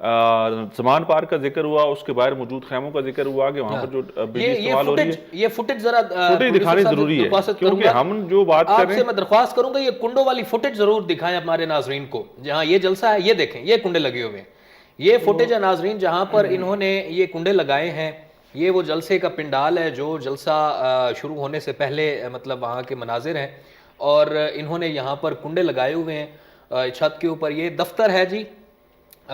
زمان park کا ذکر ہوا, اس کے باہر موجود خیموں کا ذکر ہوا کہ وہاں پر جو بجلی استعمال ہو رہی ہے, یہ فوٹیج ذرا فوٹیج دکھانی ضروری ہے, کیونکہ ہم جو بات کر رہے ہیں, آپ سے میں درخواست کروں گا یہ کنڈوں والی فوٹیج ضرور دکھائیں ہمارے ناظرین کو. جہاں یہ جلسہ ہے یہ دیکھیں, یہ کنڈے لگے ہوئے ہیں, یہ فوٹیج ہے ناظرین جہاں پر انہوں نے یہ کنڈے لگائے ہیں. یہ وہ جلسے کا پنڈال ہے جو جلسہ شروع ہونے سے پہلے مطلب وہاں کے مناظر ہیں, اور انہوں نے یہاں پر کنڈے لگائے ہوئے ہیں چھت کے اوپر. یہ دفتر ہے جی,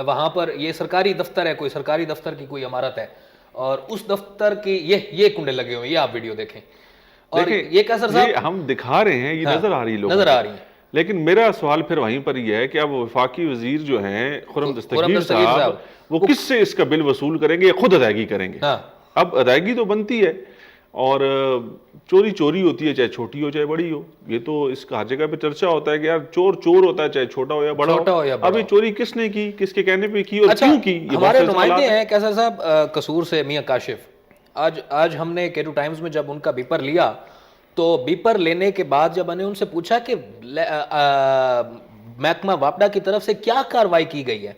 وہاں پر یہ سرکاری دفتر ہے, کوئی سرکاری دفتر کی کوئی عمارت ہے, اور اس دفتر کی یہ کنڈے لگے ہوئے ہیں. یہ آپ ویڈیو دیکھیں, اور یہ کیسر صاحب ہم دکھا رہے ہیں, یہ نظر آ رہی لوگوں نظر آ رہی ہیں. لیکن میرا سوال پھر وہیں پر یہ ہے کہ اب وفاقی وزیر جو ہیں خرم دستگیر صاحب, وہ کس سے اس کا بل وصول کریں گے یا خود ادائیگی کریں گے؟ اب ادائیگی تو بنتی ہے, اور چوری چوری ہوتی ہے, چاہے چھوٹی ہو چاہے بڑی ہو. یہ تو اس کا ہر جگہ پہ چرچا ہوتا ہے کہ یار چور چور ہوتا ہے, چاہے چھوٹا ہو یا بڑا ہو. اب یہ چوری کس نے کی, کس کے کہنے پہ کی اور کیوں کی؟ ہمارے نمائندے ہیں کیسر صاحب قصور سے, میاں کاشف. آج ہم نے کیرو ٹائمز میں جب ان کا بیپر لیا, تو بیپر لینے کے بعد جب میں نے ان سے پوچھا کہ محکمہ واپڈا کی طرف سے کیا کاروائی کی گئی ہے,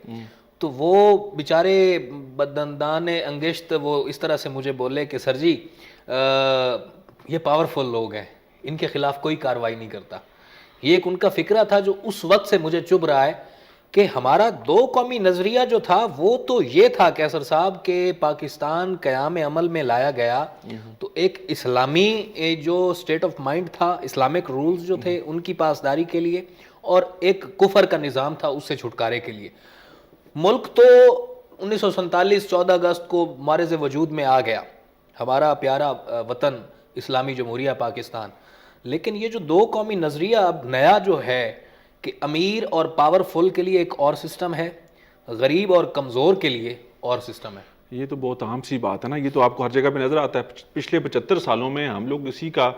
تو وہ بیچارے بدندان انگشت وہ اس طرح سے مجھے بولے کہ سر جی یہ پاورفل لوگ ہیں, ان کے خلاف کوئی کاروائی نہیں کرتا. یہ ایک ان کا فکرہ تھا جو اس وقت سے مجھے چبھ رہا ہے کہ ہمارا دو قومی نظریہ جو تھا وہ تو یہ تھا کیسر صاحب کہ پاکستان قیام عمل میں لایا گیا تو ایک اسلامی جو سٹیٹ آف مائنڈ تھا, اسلامک رولز جو تھے ان کی پاسداری کے لیے, اور ایک کفر کا نظام تھا اس سے چھٹکارے کے لیے. ملک تو 1947 14 اگست کو معرض وجود میں آ گیا, ہمارا پیارا وطن اسلامی جمہوریہ پاکستان. لیکن یہ جو دو قومی نظریہ اب نیا جو ہے کہ امیر اور پاورفل کے لیے ایک اور سسٹم ہے, غریب اور کمزور کے لیے اور سسٹم ہے. یہ تو بہت عام سی بات ہے نا, یہ تو آپ کو ہر جگہ پہ نظر آتا ہے. پچھلے 75 سالوں میں ہم لوگ اسی کا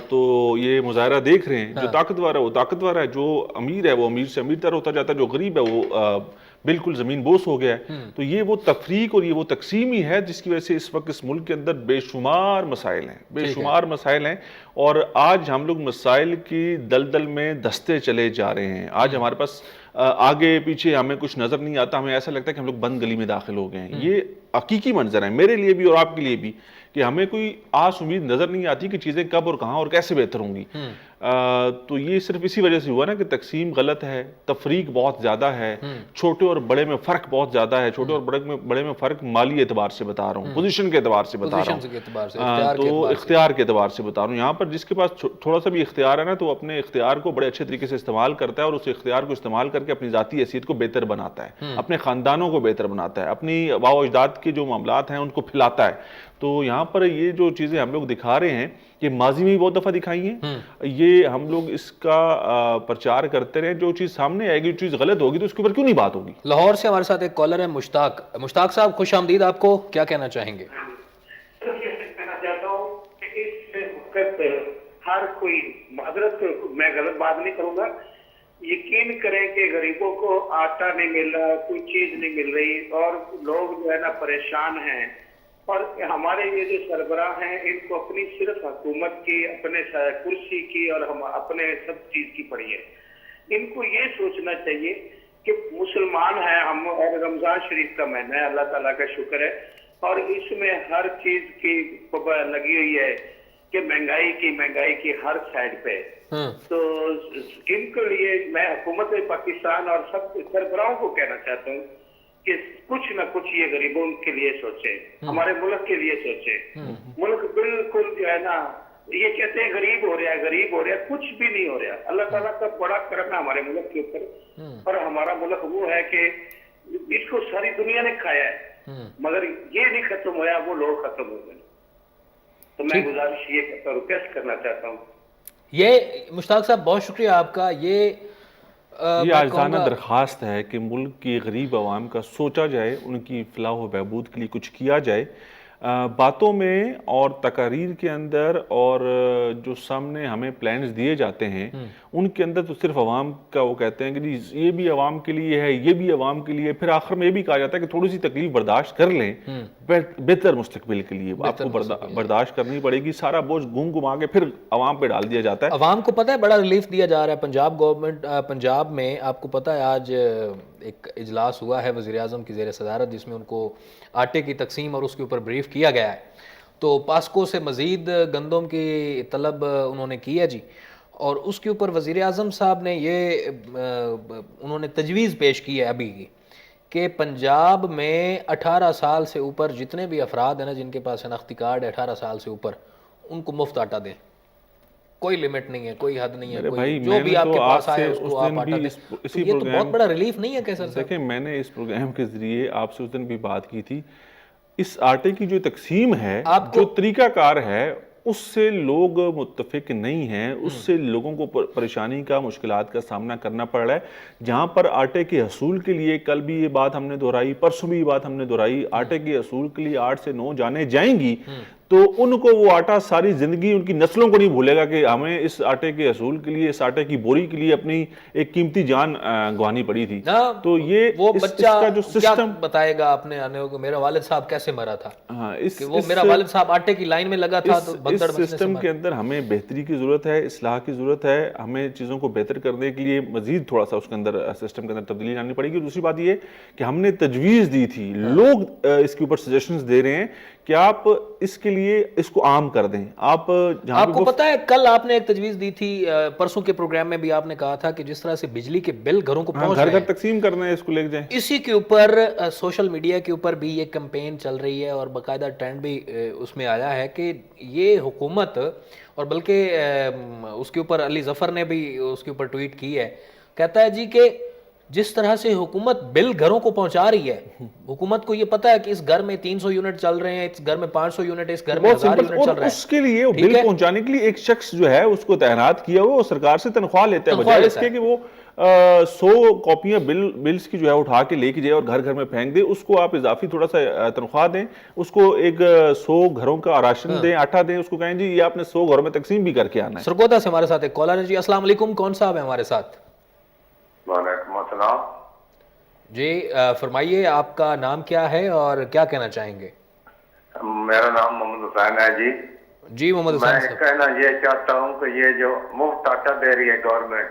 تو یہ مظاہرہ دیکھ رہے ہیں. جو طاقتور ہے وہ طاقتور ہے, جو امیر ہے وہ امیر سے امیر تر ہوتا جاتا ہے, جو غریب ہے وہ بالکل زمین بوس ہو گیا ہے. تو یہ وہ تفریق اور یہ وہ تقسیم ہی ہے جس کی وجہ سے اس وقت اس ملک کے اندر بے شمار مسائل ہیں, بے شمار مسائل ہیں. اور آج ہم لوگ مسائل کی دلدل میں دستے چلے جا رہے ہیں. آج ہمارے پاس آگے پیچھے ہمیں کچھ نظر نہیں آتا, ہمیں ایسا لگتا ہے کہ ہم لوگ بند گلی میں داخل ہو گئے ہیں. یہ حقیقی منظر ہے میرے لیے بھی اور آپ کے لیے بھی, کہ ہمیں کوئی آس امید نظر نہیں آتی کہ چیزیں کب اور کہاں اور کیسے بہتر ہوں گی. تو یہ صرف اسی وجہ سے ہوا نا کہ تقسیم غلط ہے, تفریق بہت زیادہ ہے, چھوٹے اور بڑے میں فرق بہت زیادہ ہے. چھوٹے اور بڑے میں فرق مالی اعتبار سے بتا رہا ہوں, پوزیشن کے اعتبار سے بتا رہا ہوں, تو اختیار کے اعتبار سے بتا رہا ہوں. یہاں پر جس کے پاس تھوڑا سا بھی اختیار ہے نا, تو اپنے اختیار کو بڑے اچھے طریقے سے استعمال کرتا ہے, اور اس اختیار کو استعمال کر کے اپنی ذاتی حیثیت کو بہتر بناتا ہے, اپنے خاندانوں کو بہتر بناتا ہے, اپنی آباء و اجداد کے جو معاملات ہیں ان کو پھیلاتا ہے. تو یہاں پر یہ جو چیزیں ہم لوگ دکھا رہے ہیں یہ ماضی میں بھی بہت دفعہ دکھائی ہیں, یہ ہم لوگ اس کا پرچار کرتے رہے. جو چیز سامنے آئے گی, جو چیز غلط ہوگی, تو اس کے اوپر کیوں نہیں بات ہوگی. لاہور سے ہمارے ساتھ ایک کالر ہے مشتاق. مشتاق صاحب خوش آمدید, آپ کو کیا کہنا چاہیں گے؟ کہنا چاہتا ہوں کہ اس وقت ہر کوئی معذرت, میں غلط بات نہیں کروں گا, یقین کریں کہ غریبوں کو آٹا نہیں مل رہا, کوئی چیز نہیں مل رہی, اور لوگ جو ہے نا پریشان ہیں. اور ہمارے یہ جو سربراہ ہیں ان کو اپنی صرف حکومت کی, اپنے کرسی کی اور ہم اپنے سب چیز کی پڑی ہے. ان کو یہ سوچنا چاہیے کہ مسلمان ہیں ہم, اور رمضان شریف کا مہینہ ہے, اللہ تعالیٰ کا شکر ہے, اور اس میں ہر چیز کی لگی ہوئی ہے کہ مہنگائی کی ہر سائڈ پہ. تو ان کے لیے میں حکومت پاکستان اور سب سربراہوں کو کہنا چاہتا ہوں کہ کچھ نہ کچھ یہ غریبوں کے لیے سوچیں, ہمارے ملک کے لیے سوچیں. ملک بالکل جو ہے نا, یہ کہتے ہیں غریب ہو رہا ہے, کچھ بھی نہیں ہو رہا. اللہ تعالیٰ کا بڑا کرم ہے ہمارے ملک کے اوپر, اور ہمارا ملک وہ ہے کہ اس کو ساری دنیا نے کھایا ہے, مگر یہ نہیں ختم ہوا, وہ لوگ ختم ہو گئے. تو میں گزارش یہ کرتا ہوں, ریکویسٹ کرنا چاہتا ہوں. یہ مشتاق صاحب بہت شکریہ آپ کا. یہ عاجزانہ درخواست ہے کہ ملک کی غریب عوام کا سوچا جائے, ان کی فلاح و بہبود کے لیے کچھ کیا جائے. باتوں میں اور تقاریر کے اندر اور جو سامنے ہمیں پلانز دیے جاتے ہیں ان کے اندر تو صرف عوام کا وہ کہتے ہیں کہ جی یہ بھی عوام کے لیے ہے, یہ بھی عوام کے لیے. پھر آخر میں یہ بھی کہا جاتا ہے کہ تھوڑی سی تکلیف برداشت کر لیں بہتر مستقبل کے لیے. آپ کو برداشت کرنی پڑے گی, سارا بوجھ گھما کے پھر عوام پہ ڈال دیا جاتا ہے. عوام کو پتہ ہے بڑا ریلیف دیا جا رہا ہے. پنجاب گورنمنٹ, پنجاب میں آپ کو پتہ ہے آج ایک اجلاس ہوا ہے وزیر اعظم کی زیر صدارت، جس میں ان کو آٹے کی تقسیم اور اس کے اوپر بریف کیا گیا ہے. تو پاسکو سے مزید گندم کی طلب انہوں نے کی ہے جی، اور اس کے اوپر وزیر اعظم صاحب نے یہ انہوں نے تجویز پیش کی ہے ابھی کی کہ پنجاب میں 18 سال سے اوپر جتنے بھی افراد ہیں نا جن کے پاس شناختی کارڈ ہے 18 سال سے اوپر، ان کو مفت آٹا دیں. کوئی لمٹ نہیں ہے، کوئی حد نہیں ہے، کوئی جو بھی آپ کے پاس آئے اس کو آپ آٹا دیں. تو یہ تو بہت بڑا ریلیف نہیں ہے کیسر صاحب؟ دیکھیں میں نے اس پروگرام کے ذریعے آپ سے اس دن بھی بات کی تھی، اس آٹے کی جو تقسیم ہے، جو طریقہ کار ہے، اس سے لوگ متفق نہیں ہیں، اس سے لوگوں کو پریشانی کا، مشکلات کا سامنا کرنا پڑ رہا ہے. جہاں پر آٹے کے حصول کے لیے کل بھی یہ بات ہم نے دہرائی، پرسوں بھی یہ بات ہم نے دہرائی، آٹے کے حصول کے لیے 8 سے 9 جانیں جائیں گی تو ان کو وہ آٹا ساری زندگی، ان کی نسلوں کو نہیں بھولے گا کہ ہمیں اس آٹے کے حصول کے لیے، اس آٹے کی بوری کے لیے اپنی ایک قیمتی جان گنوانی پڑی تھی. تو یہ وہ اس بچہ کا جو کیا سسٹم بتائے گا اپنے آنے کو میرا والد صاحب کیسے مرا تھا، کہ وہ میرا والد صاحب آٹے کی لائن میں لگا تھا تو اس سسٹم کے اندر ہمیں بہتری کی ضرورت ہے، اصلاح کی ضرورت ہے. ہمیں چیزوں کو بہتر کرنے کے لیے مزید تھوڑا سا اس کے اندر سسٹم کے اندر تبدیلی لانی پڑے گی. دوسری بات یہ کہ ہم نے تجویز دی تھی، لوگ اس کے اوپر سجیشنز دے رہے ہیں کہ آپ اس کے لیے اس کو عام کر دیں. آپ کو پتا ہے کل آپ نے ایک تجویز دی تھی، پرسوں کے پروگرام میں بھی آپ نے کہا تھا کہ جس طرح سے بجلی کے بل گھروں کو پہنچ رہے ہیں، گھر گھر تقسیم کرنا ہے، اس کو لے جائیں. اسی کے اوپر سوشل میڈیا کے اوپر بھی یہ کمپین چل رہی ہے اور باقاعدہ ٹرینڈ بھی اس میں آیا ہے کہ یہ حکومت، اور بلکہ اس کے اوپر علی ظفر نے بھی اس کے اوپر ٹویٹ کی ہے، کہتا ہے جی کہ جس طرح سے حکومت بل گھروں کو پہنچا رہی ہے، حکومت کو یہ پتا ہے کہ اس گھر میں 300 یونٹ چل رہے ہیں، اس گھر میں 500 یونٹ ہے، اس گھر میں 1000 یونٹ چل رہا ہے. اس کے لیے بل پہنچانے کے لیے ایک شخص جو ہے اس کو تعینات کیا ہوا، وہ سرکار سے تنخواہ لیتا ہے، بجائے اس کے کہ وہ 100 کاپیاں بلز کی جو ہے اٹھا کے لے کے جائے اور گھر گھر میں پھینک دے. اس کو آپ اضافی تھوڑا سا تنخواہ دیں، اس کو ایک 100 گھروں کا راشن دیں، آٹا دیں، اس کو کہیں جی یہ آپ نے 100 گھروں میں تقسیم بھی کر کے آنا ہے. سرگودا سے ہمارے ساتھ ایک کالر ہے جی. السلام علیکم، کون صاحب ہے ہمارے ساتھ؟ وعلیکم السلام جی فرمائیے، آپ کا نام کیا ہے اور کیا کہنا چاہیں گے؟ میرا نام محمد حسین ہے جی. جی محمد حسین صاحب، میں کہنا یہ چاہتا ہوں کہ یہ جو مفت آٹا دے رہی ہے گورنمنٹ،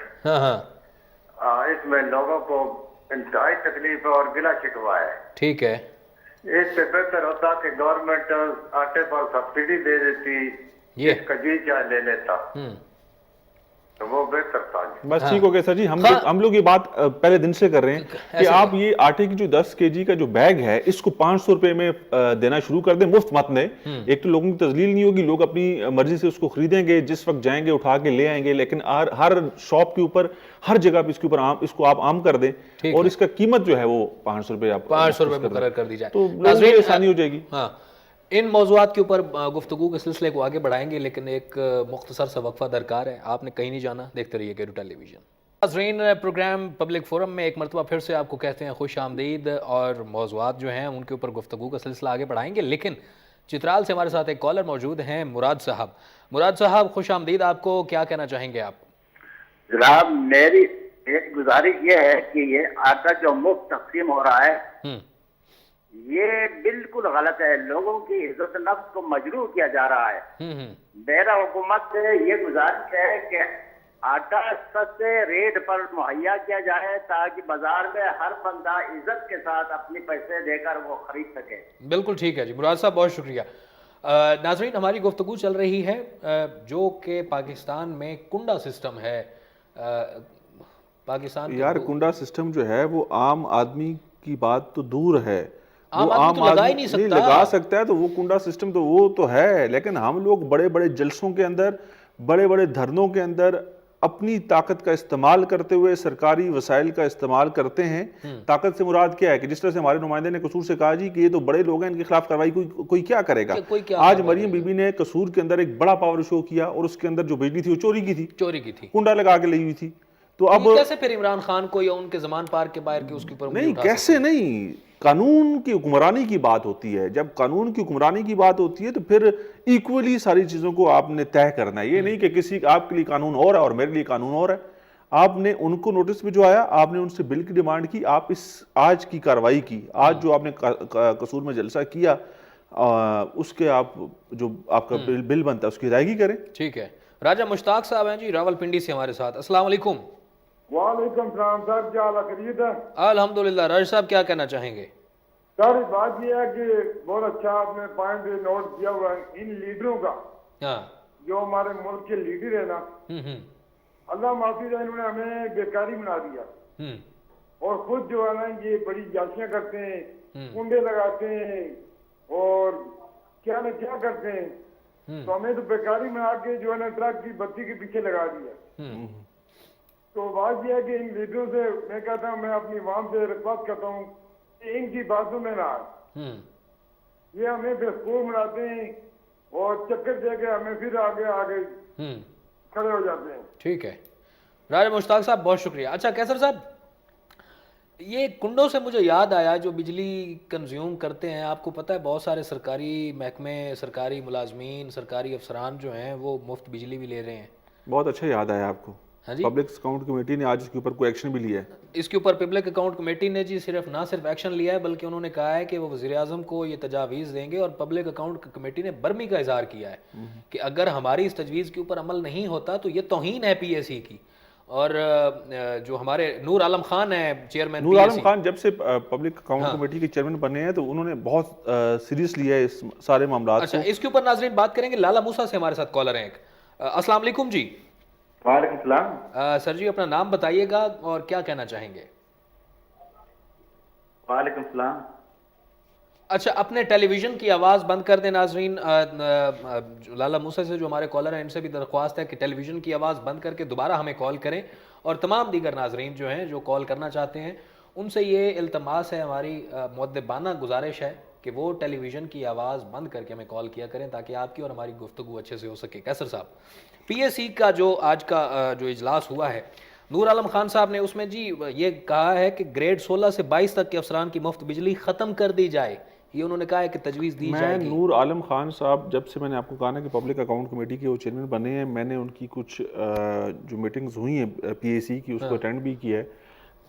اس میں لوگوں کو انتہائی تکلیف اور گلا شکوا ہے. ٹھیک ہے، اس سے بہتر ہوتا کہ گورنمنٹ آٹے پر سبسڈی دے دیتی، اس کا جی چاہے لے لیتا تو وہ بہتر تھا. بس ٹھیک ہو گیا سر جی. ہم لوگ یہ بات پہلے دن سے کر رہے ہیں کہ آپ یہ آٹے کی جو 10 kg کا جو بیگ ہے اس کو 500 روپے میں دینا شروع کر دیں، مفت مت دیں. ایک تو لوگوں کی تذلیل نہیں ہوگی، لوگ اپنی مرضی سے اس کو خریدیں گے، جس وقت جائیں گے اٹھا کے لے آئیں گے. لیکن ہر شاپ کے اوپر، ہر جگہ پہ اس کو آپ عام کر دیں اور اس کا قیمت جو ہے وہ 500 روپے آپ 500 روپے مقرر کر دی جائے تو لوگوں کی آسانی ہو جائے گی. ان موضوعات کے اوپر گفتگو کے سلسلے کو آگے بڑھائیں گے، لیکن ایک مختصر سا وقفہ درکار ہے. آپ نے کہیں نہیں جانا، دیکھتے رہیے کیرو ٹیلی ویژن. ناظرین، پروگرام پبلک فورم میں ایک مرتبہ پھر سے آپ کو کہتے ہیں خوش آمدید، اور موضوعات جو ہیں ان کے اوپر گفتگو کا سلسلہ آگے بڑھائیں گے. لیکن چترال سے ہمارے ساتھ ایک کالر موجود ہیں، مراد صاحب. مراد صاحب خوش آمدید، آپ کو کیا کہنا چاہیں گے آپ؟ جناب میری ایک گزارش یہ ہے کہ یہ آٹا جو مفت تقسیم ہو رہا ہے یہ بالکل غلط ہے. لوگوں کی عزت نفس کو مجروح کیا جا رہا ہے. میرا حکومت سے یہ گزارش ہے کہ آٹا سستے ریٹ پر مہیا کیا جائے تاکہ بازار میں ہر بندہ عزت کے ساتھ اپنے پیسے دے کر وہ خرید سکے. بالکل ٹھیک ہے جی مراد صاحب، بہت شکریہ. ناظرین، ہماری گفتگو چل رہی ہے جو کہ پاکستان میں کنڈا سسٹم ہے. پاکستان یار کنڈا سسٹم جو ہے وہ عام آدمی کی بات تو دور ہے، وہ عام آدمی نہیں لگا سکتا ہے، تو وہ کنڈا سسٹم تو وہ تو ہے. لیکن ہم لوگ بڑے بڑے جلسوں کے اندر، بڑے بڑے دھرنوں کے اندر اپنی طاقت کا استعمال کرتے ہوئے سرکاری وسائل کا استعمال کرتے ہیں. طاقت سے مراد کیا ہے کہ جس طرح سے ہمارے نمائندے نے قصور سے کہا جی کہ یہ تو بڑے لوگ ہیں، ان کے خلاف کارروائی کوئی کیا کرے گا. آج مریم بی بی نے قصور کے اندر ایک بڑا پاور شو کیا اور اس کے اندر جو بجلی تھی وہ چوری کی تھی، کنڈا لگا کے لی ہوئی تھی. تو اب کیسے پھر عمران خان کو یا ان کے زمان پارک کے باہر کے اس کے اوپر نہیں، کیسے نہیں، قانون کی حکمرانی کی بات ہوتی ہے. جب قانون کی حکمرانی کی بات ہوتی ہے تو پھر ایکولی ساری چیزوں کو آپ نے طے کرنا ہے. یہ نہیں کہ کسی آپ کے لیے قانون اور ہے اور میرے لیے قانون اور ہے. آپ نے ان کو نوٹس میں جو آیا، آپ نے ان سے بل کی ڈیمانڈ کی، آپ اس آج کی کارروائی کی، آج جو آپ نے قصور میں جلسہ کیا اس کے آپ جو آپ کا بل بنتا ہے اس کی ادائیگی کریں. ٹھیک ہے. راجہ مشتاق صاحب ہیں جی راول پنڈی سے ہمارے ساتھ. السلام علیکم. وعلیکم السلام سر، کیا حال ہے؟ خیریت ہے؟ الحمدللہ. راجد صاحب کیا کہنا چاہیں گے؟ سر بات یہ ہے کہ بہت اچھا آپ نے پوائنٹ نوٹ کیا ہوا ہے ان لیڈروں کا، ہاں. جو ہمارے ملک کے لیڈر ہیں نا، اللہ معافی دے، انہوں نے ہمیں بیکاری بنا دیا اور خود جو ہے نا یہ بڑی جاسیاں کرتے ہیں، کنڈے لگاتے ہیں اور کیا نہ کیا کرتے ہیں. تو ہمیں تو بیکاری بنا کے جو ہے نا ٹرک کی بتی کے پیچھے لگا دیا. تو بات یہ ہے کہ ان لیڈروں سے میں کہتا ہوں، میں اپنی عوام سے ریکویسٹ کرتا ہوں کہ ان کی باتوں میں نہ آئے. یہ ہمیں بیوقوف بناتے ہیں اور چکر دے کے ہمیں پھر آگے کھڑے ہو جاتے ہیں. ٹھیک ہے راجہ مشتاق صاحب، بہت شکریہ. اچھا کیسر صاحب، یہ کنڈوں سے مجھے یاد آیا جو بجلی کنزیوم کرتے ہیں. آپ کو پتہ ہے بہت سارے سرکاری محکمے، سرکاری ملازمین، سرکاری افسران جو ہیں وہ مفت بجلی بھی لے رہے ہیں. بہت اچھا یاد آیا آپ کو. ہاں جی، پبلک اکاؤنٹ کمیٹی نے آج اس کے اوپر کوئی ایکشن بھی لیا ہے. اس کے اوپر پبلک اکاؤنٹ کمیٹی نے جی نہ صرف ایکشن لیا ہے بلکہ انہوں نے کہا ہے کہ وہ وزیر اعظم کو یہ تجاویز دیں گے. اور پبلک اکاؤنٹ کمیٹی نے برمی کا اظہار کیا ہے کہ اگر ہماری اس تجویز کے اوپر عمل نہیں ہوتا تو یہ توہین ہے پی اے سی کی. اور جو ہمارے نور عالم خان ہیں چیئرمین، نور عالم خان جب سے پبلک اکاؤنٹ کمیٹی کے چیئرمین بنے ہیں تو انہوں نے بہت سیریس لیا ہے اس سارے معاملات کو. اچھا اس کے اوپر ناظرین بات کریں گے. لالا موسیٰ سے ہمارے ساتھ کالر ہیں ایک. السلام علیکم جی. وعلیکم السلام. سر جی اپنا نام بتائیے گا اور کیا کہنا چاہیں گے؟ وعلیکم السلام. اچھا اپنے ٹیلی ویژن کی آواز بند کر دیں ناظرین. لالا موسیٰ سے جو ہمارے کالر ہیں ان سے بھی درخواست ہے کہ ٹیلی ویژن کی آواز بند کر کے دوبارہ ہمیں کال کریں. اور تمام دیگر ناظرین جو ہیں جو کال کرنا چاہتے ہیں ان سے یہ التماس ہے، ہماری مؤدبانہ گزارش ہے کہ وہ ٹیلی ویژن کی آواز بند کر کے ہمیں کال کیا کریں تاکہ آپ کی اور ہماری گفتگو اچھے سے ہو سکے. کیسر صاحب، پی اے سی کا جو آج کا جو اجلاس ہوا ہے، نور عالم خان صاحب نے اس میں جی یہ کہا ہے کہ گریڈ 16 سے 22 تک کے افسران کی مفت بجلی ختم کر دی جائے. یہ انہوں نے کہا ہے کہ تجویز دی جائے گی. نور عالم خان صاحب جب سے میں نے آپ کو کہا نا کہ پبلک اکاؤنٹ کمیٹی کے وہ چیئرمین بنے ہیں، میں نے ان کی کچھ جو میٹنگز ہوئی ہیں پی اے سی کی اس کو اٹینڈ بھی کیا ہے،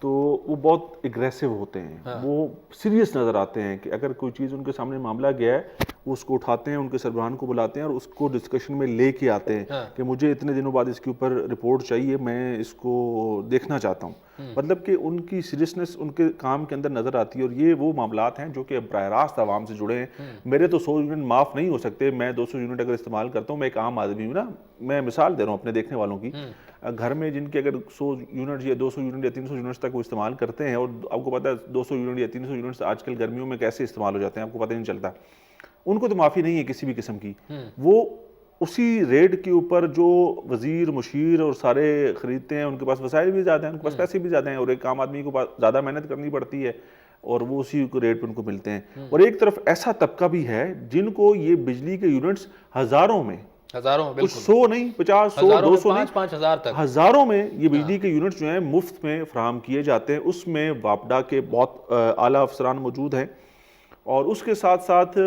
تو وہ بہت اگریسو ہوتے ہیں. وہ سیریس نظر آتے ہیں کہ اگر کوئی چیز ان کے سامنے معاملہ گیا ہے وہ اس کو اٹھاتے ہیں، ان کے سربراہان کو بلاتے ہیں اور اس کو ڈسکشن میں لے کے آتے ہیں کہ مجھے اتنے دنوں بعد اس کے اوپر رپورٹ چاہیے، میں اس کو دیکھنا چاہتا ہوں. مطلب کہ ان کی سیریسنس ان کے کام کے اندر نظر آتی ہے. اور یہ وہ معاملات ہیں جو کہ براہ راست عوام سے جڑے ہیں. میرے تو 100 یونٹ معاف نہیں ہو سکتے. میں 200 یونٹ اگر استعمال کرتا ہوں، میں ایک عام آدمی ہوں نا، میں مثال دے رہا ہوں اپنے دیکھنے والوں کی. گھر میں جن کے اگر 100 یونٹ یا 200 یونٹ یا 300 یونٹس تک وہ استعمال کرتے ہیں، اور آپ کو پتہ ہے 200 یونٹ یا 300 یونٹس آج کل گرمیوں میں کیسے استعمال ہو جاتے ہیں آپ کو پتہ نہیں چلتا. ان کو تو معافی نہیں ہے کسی بھی قسم کی. وہ اسی ریٹ کے اوپر جو وزیر مشیر اور سارے خریدتے ہیں، ان کے پاس وسائل بھی زیادہ ہیں، ان کے پاس پیسے بھی زیادہ ہیں، اور ایک عام آدمی کو زیادہ محنت کرنی پڑتی ہے اور وہ اسی ریٹ پہ ان کو ملتے ہیں. اور ایک طرف ایسا طبقہ بھی ہے جن کو یہ بجلی کے یونٹس ہزاروں میں، کچھ 100 نہیں، 50 100 200 نہیں، 5,000 تک ہزاروں میں یہ بجلی کے یونٹس جو ہیں مفت میں فراہم کیے جاتے ہیں. اس میں واپڈا کے بہت اعلیٰ افسران موجود ہیں، اور اس کے ساتھ ساتھ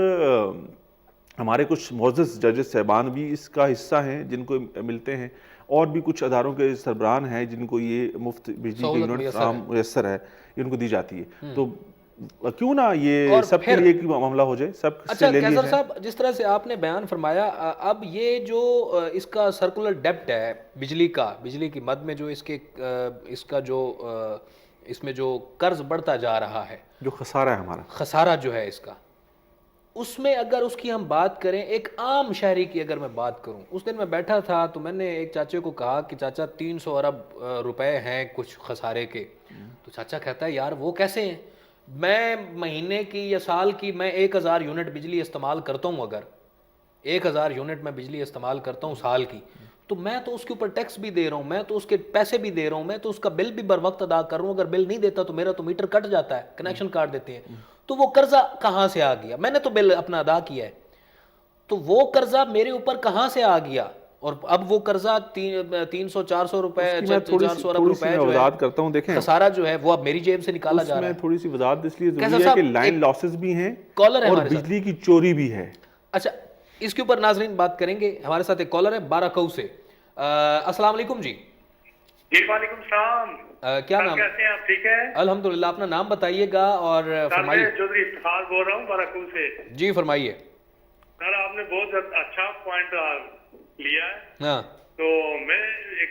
ہمارے کچھ معزز ججز صاحبان بھی اس کا حصہ ہیں جن کو ملتے ہیں، اور بھی کچھ اداروں کے سربراہان ہیں جن کو یہ مفت بجلی کے یونٹ میسر ہے، یہ ان کو دی جاتی ہے. تو کیوں نہ یہ سب کے لیے ایک معاملہ ہو جائے، سب سے لے لیے کیسر صاحب جس طرح سے آپ نے بیان فرمایا، اب یہ جو اس کا سرکولر ڈیپٹ ہے بجلی کی مد میں جو اس کا جو اس میں جو قرض بڑھتا جا رہا ہے، جو خسارہ ہے ہمارا، خسارہ جو ہے اس کا، اس میں اگر اس کی ہم بات کریں، ایک عام شہری کی اگر میں بات کروں، اس دن میں بیٹھا تھا تو میں نے ایک چاچے کو کہا کہ چاچا 300 ارب روپے ہیں کچھ خسارے کے. تو چاچا کہتا ہے یار وہ کیسے ہیں؟ میں مہینے کی یا سال کی میں 1000 یونٹ بجلی استعمال کرتا ہوں، اگر 1000 یونٹ میں بجلی استعمال کرتا ہوں سال کی، تو میں تو اس کے اوپر ٹیکس بھی دے رہا ہوں، میں تو اس کے پیسے بھی دے رہا ہوں، میں تو اس کا بل بھی بر وقت ادا کر رہا ہوں. اگر بل نہیں دیتا تو میرا تو میٹر کٹ جاتا ہے، کنیکشن کاٹ دیتے ہیں. تو وہ قرضہ کہاں سے آ گیا؟ میں نے تو بل اپنا ادا کیا ہے، تو وہ قرضہ میرے اوپر کہاں سے آ گیا؟ اور اب وہ قرضہ 300-400 روپے 400 ارب روپے جو وضاحت کرتا ہوں، دیکھیں خسارہ جو ہے وہ اب میری جیب سے نکالا جا رہا ہے. اس میں تھوڑی سی وضاحت اس لیے ضروری ہے کہ لائن لاسز بھی ہیں اور بجلی کی چوری بھی ہے. اچھا اس کے اوپر ناظرین بات کریں گے. ہمارے ساتھ ایک کالر ہے بارہ سے. السلام علیکم جی. جی وعلیکم السلام. کیا نام؟ کیسے ہیں آپ؟ ٹھیک ہے الحمدللہ. اپنا نام بتائیے گا اور فرمائیے. میں چودھری افتخار بول رہا ہوں باراکو سے. جی فرمائیے. سر آپ نے بہت اچھا پوائنٹ لیا ہے. ہاں تو میں ایک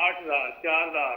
8,000, 4,000।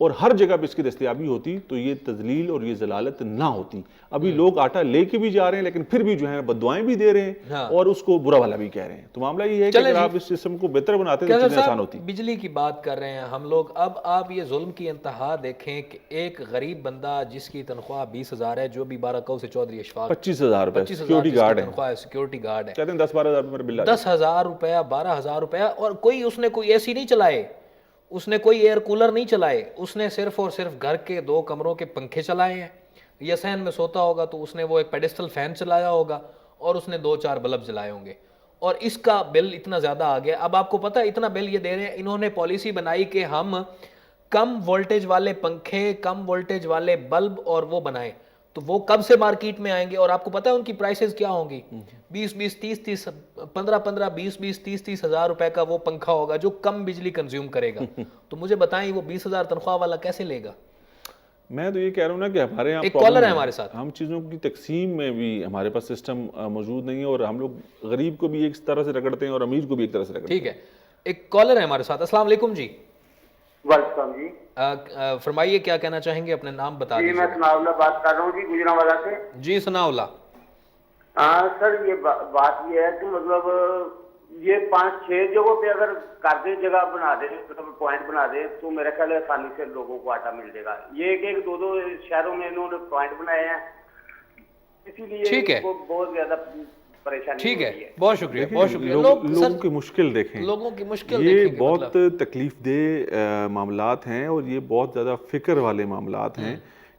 اور ہر جگہ پہ اس کی دستیابی ہوتی تو یہ تذلیل اور یہ ذلالت نہ ہوتی. ابھی لوگ آٹا لے کے بھی جا رہے ہیں لیکن پھر بھی جو ہے بددعائیں بھی دے رہے ہیں اور اس کو برا بھلا بھی کہہ رہے ہیں. تو معاملہ یہ ہے کہ اگر آپ اس سسٹم کو بہتر بناتے تو چیزیں آسان ہوتی. بجلی کی بات کر رہے ہیں ہم لوگ, اب آپ یہ ظلم کی انتہا دیکھیں کہ ایک غریب بندہ جس کی تنخواہ 20,000 ہے, جو بھی بارہ سے چودھری اشفاق 25,000 روپے سیکیورٹی گارڈ ہے, تنخواہ ہے, سیکیورٹی گارڈ ہے, کہتے ہیں 10-12,000 روپے بل 10,000 روپیہ 12,000 روپیہ, اور اس نے کوئی ایسی نہیں چلائے, اس نے کوئی ایئر کولر نہیں چلائے, اس نے صرف اور صرف گھر کے 2 کمروں کے پنکھے چلائے ہیں. یا صحن میں سوتا ہوگا تو اس نے وہ ایک پیڈسٹل فین چلایا ہوگا اور اس نے 2-4 بلب جلائے ہوں گے, اور اس کا بل اتنا زیادہ آ گیا. اب آپ کو پتہ ہے اتنا بل یہ دے رہے ہیں, انہوں نے پالیسی بنائی کہ ہم کم وولٹیج والے پنکھے, کم وولٹیج والے بلب اور وہ بنائیں, تو وہ کب سے مارکیٹ میں آئیں گے, اور آپ کو پتہ ہے ان کی پرائسز کیا ہوں گی, 20-20, 30-30, 15-15, 20-20, 30-30 ہزار روپے کا وہ پنکھا ہوگا جو کم بجلی کنزیوم کرے گا. تو مجھے بتائیں وہ 20,000 تنخواہ والا کیسے لے گا؟ میں تو یہ کہہ رہا ہوں نا کہ ہمارے یہاں ایک کالر ہے ہمارے ساتھ, ہم چیزوں کی تقسیم میں بھی ہمارے پاس سسٹم موجود نہیں ہے, اور ہم لوگ غریب کو بھی ایک طرح سے رگڑتے ہیں اور امیر کو بھی ایک طرح سے رگڑتے ہیں. ٹھیک ہے, ایک کالر ہے ہمارے ساتھ. السلام علیکم جی. وعلیکم جی. فرمائیے کیا کہنا چاہیں گے, اپنے نام بتا دیجیے. جی میں ثناء اللہ بات کر رہا ہوں جی, گجرانوالہ سے. جی ثناء اللہ. سر یہ بات یہ ہے کہ مطلب یہ 5-6 جگہوں پہ اگر کر دیں, جگہ بنا دیں, پوائنٹ بنا دیں, تو میرا خیال ہے آسانی سے لوگوں کو آٹا مل جائے گا. یہ کہ 2 شہروں میں انہوں نے پوائنٹ بنائے ہیں, اسی لیے بہت زیادہ پریشانی. ٹھیک ہے, بہت شکریہ, بہت شکریہ. لوگوں کی مشکل دیکھیں, لوگوں کی مشکل یہ بہت تکلیف دہ معاملات ہیں, اور یہ بہت زیادہ فکر والے معاملات ہیں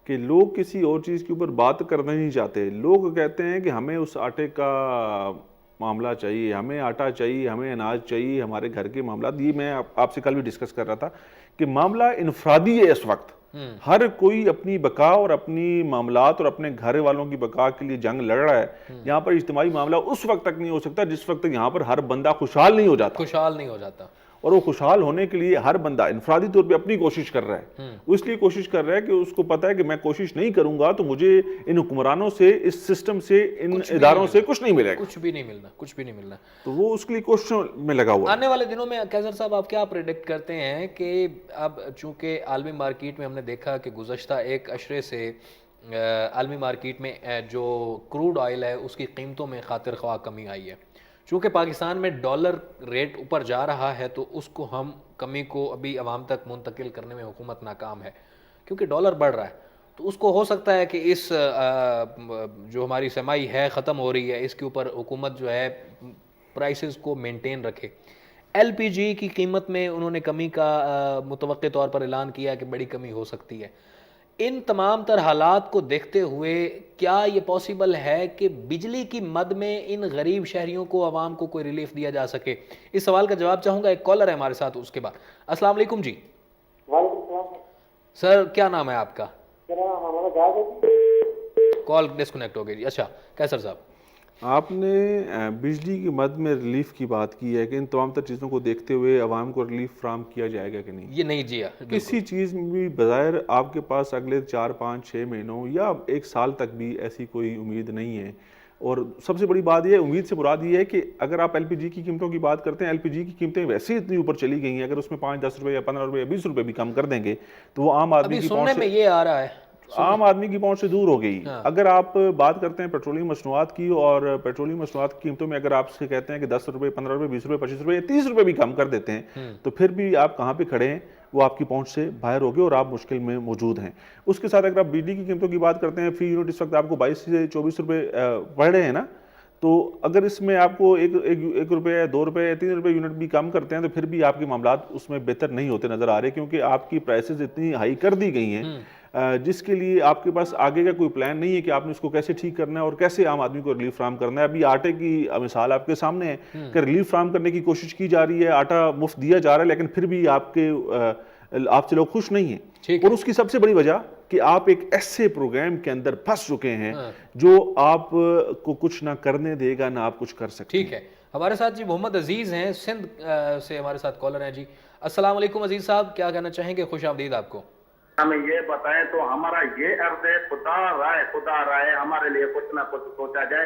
کہ لوگ کسی اور چیز کے اوپر بات کرنا نہیں چاہتے. لوگ کہتے ہیں کہ ہمیں اس آٹے کا معاملہ چاہیے, ہمیں آٹا چاہیے, ہمیں اناج چاہیے, ہمارے گھر کے معاملات. یہ میں آپ سے کل بھی ڈسکس کر رہا تھا کہ معاملہ انفرادی ہے اس وقت. ہر کوئی اپنی بقا اور اپنی معاملات اور اپنے گھر والوں کی بقا کے لیے جنگ لڑ رہا ہے. یہاں پر اجتماعی معاملہ اس وقت تک نہیں ہو سکتا جس وقت تک یہاں پر ہر بندہ خوشحال نہیں ہو جاتا. اور وہ خوشحال ہونے کے لیے ہر بندہ انفرادی طور پہ اپنی کوشش کر رہا ہے. وہ اس لیے کوشش کر رہا ہے کہ اس کو پتہ ہے کہ میں کوشش نہیں کروں گا تو مجھے ان حکمرانوں سے, اس سسٹم سے, ان اداروں سے کچھ نہیں ملے گا, کچھ بھی نہیں ملنا. تو وہ اس کے لیے کوششوں میں لگا ہوا ہے. آنے والے دنوں میں کیسر صاحب آپ کیا پریڈکٹ کرتے ہیں کہ اب چونکہ عالمی مارکیٹ میں ہم نے دیکھا کہ گزشتہ ایک عشرے سے عالمی مارکیٹ میں جو کروڈ آئل ہے اس کی قیمتوں میں خاطر خواہ کمی آئی ہے, چونکہ پاکستان میں ڈالر ریٹ اوپر جا رہا ہے تو اس کو ہم کمی کو ابھی عوام تک منتقل کرنے میں حکومت ناکام ہے, کیونکہ ڈالر بڑھ رہا ہے. تو اس کو ہو سکتا ہے کہ اس جو ہماری سرمائی ہے ختم ہو رہی ہے, اس کے اوپر حکومت جو ہے پرائسز کو مینٹین رکھے. ایل پی جی کی قیمت میں انہوں نے کمی کا متوقع طور پر اعلان کیا کہ بڑی کمی ہو سکتی ہے. ان تمام تر حالات کو دیکھتے ہوئے کیا یہ پاسبل ہے کہ بجلی کی مد میں ان غریب شہریوں کو, عوام کو کوئی ریلیف دیا جا سکے؟ اس سوال کا جواب چاہوں گا, ایک کالر ہے ہمارے ساتھ, اس کے بعد. السلام علیکم جی. وعلیکم السلام سر, کیا نام ہے آپ کا؟ ہمارا جاز ہے. کال ڈسکنیکٹ ہو گئی جی. اچھا کیسر صاحب, آپ نے بجلی کی مد میں ریلیف کی بات کی ہے کہ ان تمام تر چیزوں کو دیکھتے ہوئے عوام کو ریلیف فراہم کیا جائے گا کہ نہیں؟ یہ نہیں جی, کسی چیز میں بھی بظاہر آپ کے پاس اگلے 4-5-6 مہینوں یا 1 سال تک بھی ایسی کوئی امید نہیں ہے. اور سب سے بڑی بات یہ ہے, امید سے مراد یہ ہے کہ اگر آپ ایل پی جی کی قیمتوں کی بات کرتے ہیں, ایل پی جی کی قیمتیں ویسے اتنی اوپر چلی گئی ہیں, اگر اس میں 5-10 روپے یا 15 روپے یا 20 روپے بھی کم کر دیں گے تو وہ عام آدمی کی سننے میں یہ آ رہا ہے, عام آدمی کی پہنچ سے دور ہو گئی. اگر آپ بات کرتے ہیں پیٹرولیم مصنوعات کی, اور پیٹرولیم مصنوعات کی قیمتوں میں اگر آپ سے کہتے ہیں کہ 10 روپے, 15 روپے, 20 روپے, 25 روپے یا 30 روپے بھی کم کر دیتے ہیں, تو پھر بھی آپ کہاں پہ کھڑے ہیں, وہ آپ کی پہنچ سے باہر ہو گئے اور آپ مشکل میں موجود ہیں. اس کے ساتھ اگر آپ بجلی کی قیمتوں کی بات کرتے ہیں, فی یونٹ اس وقت آپ کو 22 سے 24 روپے پڑ رہے ہیں نا, تو اگر اس میں آپ کو 1 روپے, 2 روپے, 3 روپے یونٹ بھی کم کرتے ہیں تو پھر بھی آپ کے معاملات اس میں بہتر نہیں ہوتے نظر آ رہے, کیونکہ آپ کی پرائسز اتنی ہائی کر دی گئی ہیں جس کے لیے آپ کے پاس آگے کا کوئی پلان نہیں ہے کہ آپ نے اس کو کیسے ٹھیک کرنا ہے اور کیسے عام آدمی کو ریلیف فراہم کرنا ہے. ابھی آٹے کی مثال آپ کے سامنے ہے کہ ریلیف فراہم کرنے کی کوشش کی جا رہی ہے, آٹا مفت دیا جا رہا ہے, لیکن پھر بھی آپ سے لوگ خوش نہیں ہیں. اور اس کی سب سے بڑی وجہ کہ آپ ایک ایسے پروگرام کے اندر پھنس چکے ہیں جو آپ کو کچھ نہ کرنے دے گا, نہ آپ کچھ کر سکتے. ٹھیک ہے, ہمارے ساتھ جی محمد عزیز ہیں, سندھ سے ہمارے ساتھ کالر ہیں جی. السلام علیکم عزیز صاحب, کیا کہنا چاہیں گے؟ خوش آمدید آپ کو. ہمیں یہ بتائیں تو ہمارا یہ عرض ہے, خدا رائے ہمارے لیے کچھ نہ کچھ سوچا جائے.